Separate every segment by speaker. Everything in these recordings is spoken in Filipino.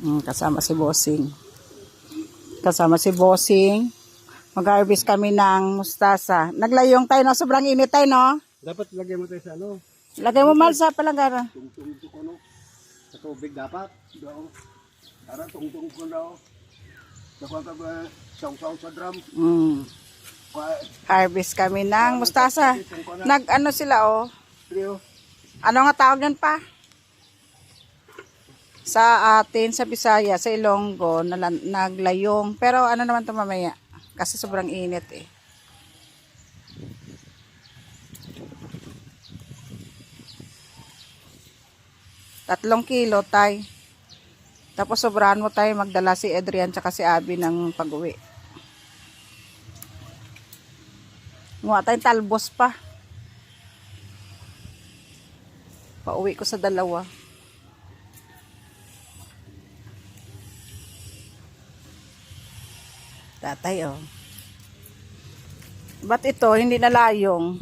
Speaker 1: Kasama si Bossing. Kasama si Bossing. Mag-harvest kami ng mustasa. Naglayong tayo, no? Sobrang init tayo, no?
Speaker 2: Dapat lagay mo tayo sa ano?
Speaker 1: Lagay mo mal sa palanggana.
Speaker 2: Tungtong ko, no? Sa tubig dapat. Daw. Para tungtong ko daw. Nakuha ka ba saw-saw sa drum?
Speaker 1: Harvest kami ng mustasa. Nag-ano sila, oh. Ano nga tawag yan pa? Sa atin, sa Bisaya, sa Ilonggo, naglayong. Pero ano naman ito mamaya? Kasi sobrang init eh. Tatlong kilo, tay. Tapos sobrahan mo tayo magdala si Adrian tsaka si Abby ng pag-uwi. Nguha tayong talbos pa. Pauwi ko sa dalawa. Tatay, oh. Ba't ito hindi nalayong?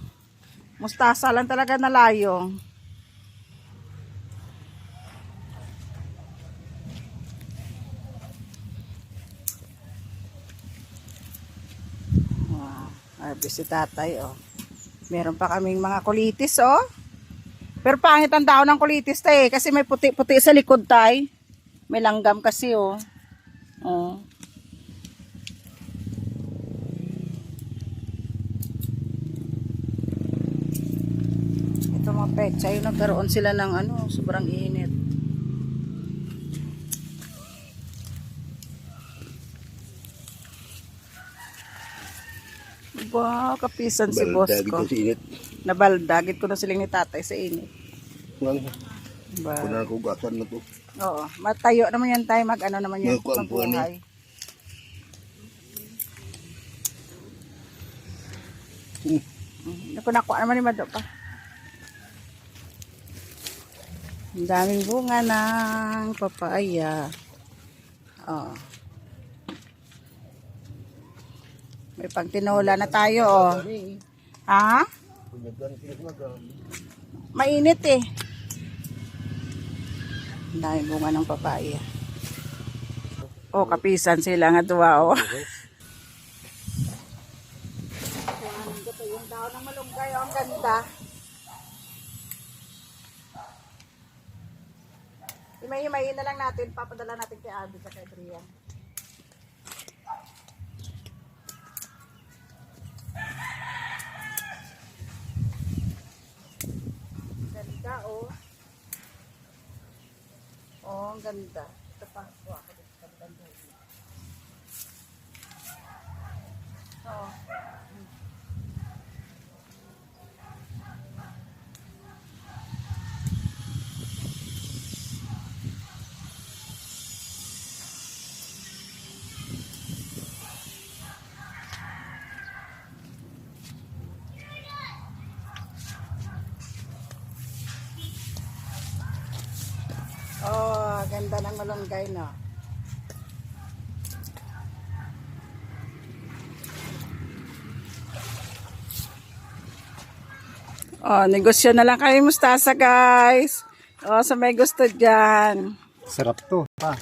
Speaker 1: Mustasa lang talaga nalayong. Wow. Harvest si tatay, oh. Meron pa kaming mga kulitis, oh. Pero pangit ang dahon ng kulitis, tay. Kasi may puti-puti sa likod, tay. May langgam kasi, oh. Oh. Ito mga petsa, yung nagkaroon sila ng ano, sobrang init. Ba, kapisan si boss ko. Nabaldagit ko na siling ni tatay sa init.
Speaker 2: Kuna ko gasan na to.
Speaker 1: Oo, matayo naman yan tayo, mag-ano naman yan, magbuhay. Nakuha naman ni Mado pa. Ang daming bunga ng papaya. Oh. May pagtinola na tayo, oh. Ha? Mainit eh. Ang daming bunga ng papaya. Oh, kapisan sila nga duwa, oh. Yung daon ng malunggay, oh, ang ganda. Himay-himayin na lang natin, papadala natin kay Abby sa kay Adrian. Ganda, oh. Oh, ang ganda. Ito pa, kuha ko dito sa ganda. Oo. Oh, ganda ng malunggay, no? Oh, negosyo na lang kayo mustasa, guys. Oh, sa may gusto dyan.
Speaker 2: Sarap to. Pa.